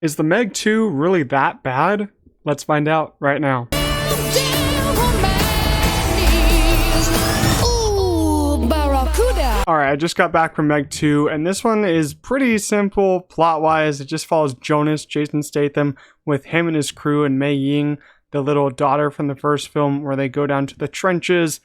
Is the Meg 2 really that bad? Let's find out right now. Alright, I just got back from Meg 2, and this one is pretty simple plot-wise. It just follows Jonas, Jason Statham, with him and his crew, and Mei Ying, the little daughter from the first film, where they go down to the trenches,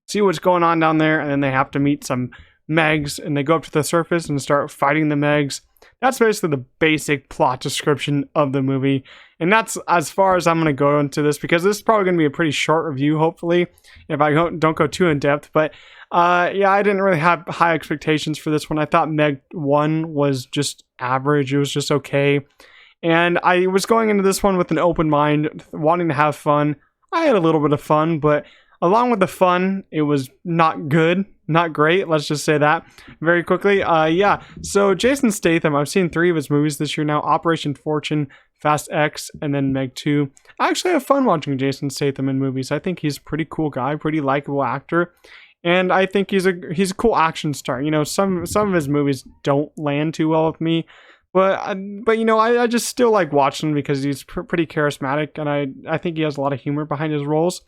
see what's going on down there, and then they have to meet some Megs, and they go up to the surface and start fighting the Megs. That's basically the basic plot description of the movie, and that's as far as I'm going to go into this, because this is probably going to be a pretty short review, hopefully, if I don't go too in depth. But yeah, I didn't really have high expectations for this one. I thought Meg 1 was just average. It was just okay, and I was going into this one with an open mind, wanting to have fun. I had a little bit of fun, but along with the fun, it was not good. Not great, let's just say that very quickly. Yeah, so Jason Statham, I've seen 3 of his movies this year now: Operation Fortune, Fast X, and then Meg 2. I actually have fun watching Jason Statham in movies. I think he's a pretty cool guy, pretty likable actor, and I think he's a cool action star. You know, some of his movies don't land too well with me, but you know, I just still like watching him because he's pretty charismatic, and I think he has a lot of humor behind his roles.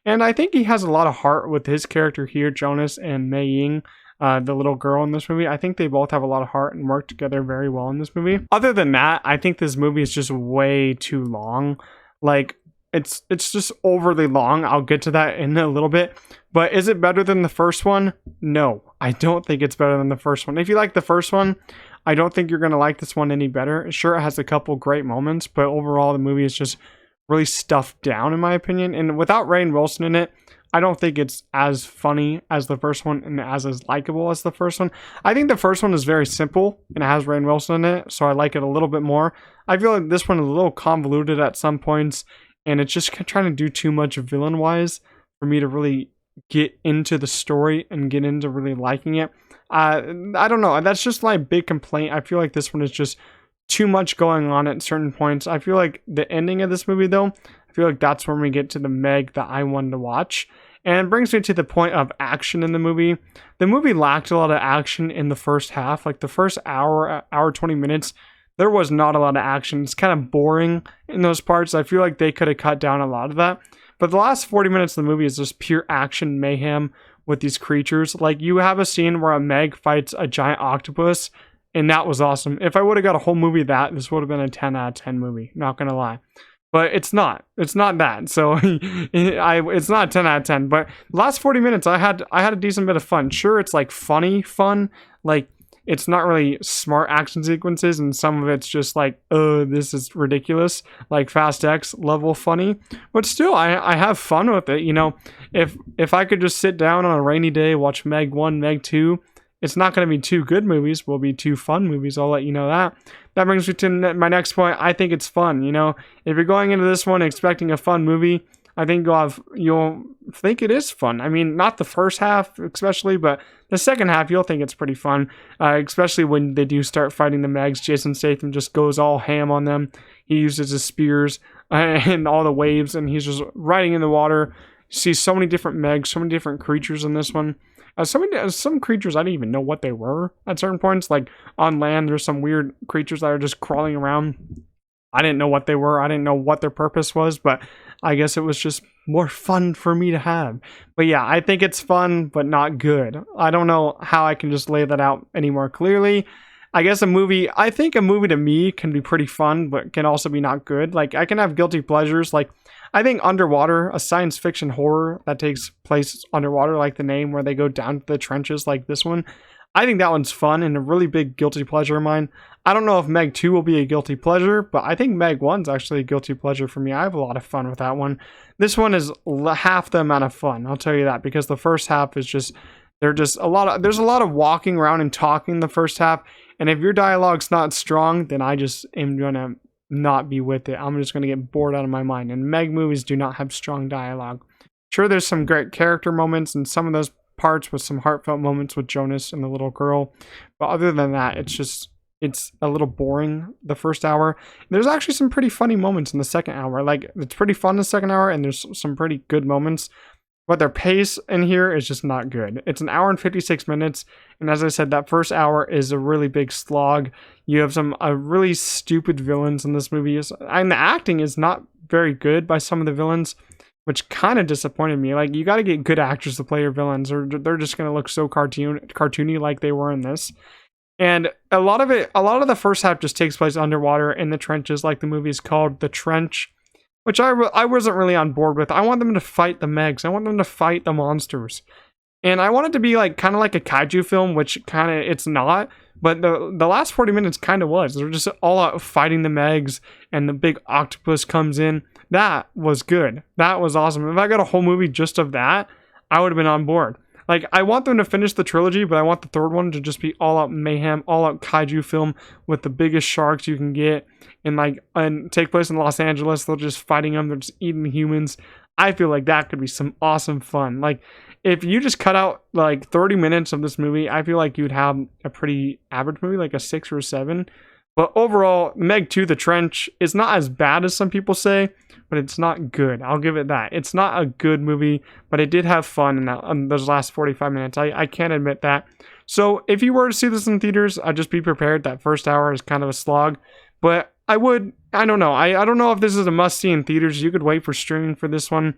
And I think he has a lot of heart with his character here, Jonas, and Mei Ying, the little girl in this movie. I think they both have a lot of heart and work together very well in this movie. Other than that, I think this movie is just way too long. Like, it's just overly long. I'll get to that in a little bit. But is it better than the first one? No, I don't think it's better than the first one. If you like the first one, I don't think you're going to like this one any better. Sure, it has a couple great moments, but overall the movie is just really stuffed down, in my opinion. And without Rainn Wilson in it, I don't think it's as funny as the first one and as likable as the first one. I think the first one is very simple and it has Rainn Wilson in it, so I like it a little bit more. I feel like this one is a little convoluted at some points, and it's just trying to do too much villain-wise for me to really get into the story and get into really liking it. I don't know. That's just my big complaint. I feel like this one is just too much going on at certain points. I feel like the ending of this movie, though, I feel like that's when we get to the Meg that I wanted to watch. And it brings me to the point of action in the movie. The movie lacked a lot of action in the first half. Like the first hour 20 minutes, there was not a lot of action. It's kind of boring in those parts. I feel like they could have cut down a lot of that. But the last 40 minutes of the movie is just pure action mayhem with these creatures. Like, you have a scene where a Meg fights a giant octopus, and that was awesome. If I would have got a whole movie of that, this would have been a 10 out of 10 movie. Not gonna lie. But it's not. It's not that. So it's not a 10 out of 10. But the last 40 minutes, I had a decent bit of fun. Sure, it's like funny fun. Like, it's not really smart action sequences, and some of it's just like, oh, this is ridiculous. Like Fast X level funny. But still, I have fun with it. You know, if I could just sit down on a rainy day, watch Meg 1, Meg 2, it's not going to be 2 good movies. Will be 2 fun movies. I'll let you know that. That brings me to my next point. I think it's fun. You know, if you're going into this one expecting a fun movie, I think you'll think it is fun. I mean, not the first half especially, but the second half you'll think it's pretty fun. Especially when they do start fighting the Megs. Jason Statham just goes all ham on them. He uses his spears and all the waves, and he's just riding in the water. You see so many different Megs, so many different creatures in this one. Some creatures I didn't even know what they were at certain points. Like on land, there's some weird creatures that are just crawling around. I didn't know what they were. I didn't know what their purpose was, but I guess it was just more fun for me to have. But yeah, I think it's fun, but not good. I don't know how I can just lay that out any more clearly. I think a movie to me can be pretty fun, but can also be not good. Like, I can have guilty pleasures. Like, I think Underwater, a science fiction horror that takes place underwater, like the name, where they go down to the trenches like this one, I think that one's fun and a really big guilty pleasure of mine. I don't know if Meg 2 will be a guilty pleasure, but I think Meg 1's actually a guilty pleasure for me. I have a lot of fun with that one. This one is half the amount of fun, I'll tell you that, because the first half is just, there's a lot of walking around and talking in the first half, and if your dialogue's not strong, then I just am gonna not be with it. I'm just gonna get bored out of my mind, and Meg movies do not have strong dialogue. Sure, there's some great character moments, and some of those parts with some heartfelt moments with Jonas and the little girl, but other than that, it's a little boring the first hour. There's actually some pretty funny moments in the second hour. Like, it's pretty fun the second hour, and there's some pretty good moments. but their pace in here is just not good. It's an hour and 56 minutes, and as I said, that first hour is a really big slog. You have some really stupid villains in this movie, and the acting is not very good by some of the villains, which kind of disappointed me. Like, you got to get good actors to play your villains, or they're just going to look so cartoony like they were in this. And a lot of the first half just takes place underwater in the trenches, like the movie is called The Trench, which I wasn't really on board with. I want them to fight the Megs. I want them to fight the monsters. And I want it to be like kind of like a kaiju film, which kind of it's not. But the last 40 minutes kind of was. They're just all out fighting the Megs, and the big octopus comes in. That was good. That was awesome. If I got a whole movie just of that, I would have been on board. Like, I want them to finish the trilogy, but I want the third one to just be all out mayhem, all out kaiju film with the biggest sharks you can get, and take place in Los Angeles. They're just fighting them. They're just eating humans. I feel like that could be some awesome fun. Like, if you just cut out like 30 minutes of this movie, I feel like you'd have a pretty average movie, like a 6 or a 7. But overall, Meg 2: The Trench is not as bad as some people say, but it's not good. I'll give it that. It's not a good movie, but it did have fun in those last 45 minutes. I can't admit that. So if you were to see this in theaters, I'd just be prepared. That first hour is kind of a slog, but I don't know. I don't know if this is a must-see in theaters. You could wait for streaming for this one,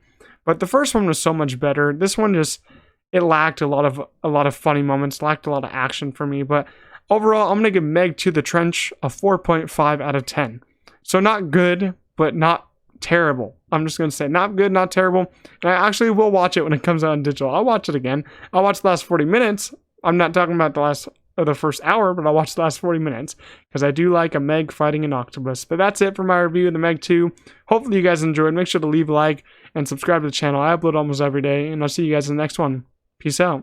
but the first one was so much better. This one it lacked a lot of funny moments, lacked a lot of action for me, but overall, I'm going to give Meg 2: The Trench a 4.5 out of 10. So not good, but not terrible. I'm just going to say not good, not terrible. And I actually will watch it when it comes out on digital. I'll watch it again. I'll watch the last 40 minutes. I'm not talking about the first hour, but I'll watch the last 40 minutes because I do like a Meg fighting an octopus. But that's it for my review of the Meg 2. Hopefully you guys enjoyed. Make sure to leave a like and subscribe to the channel. I upload almost every day, and I'll see you guys in the next one. Peace out.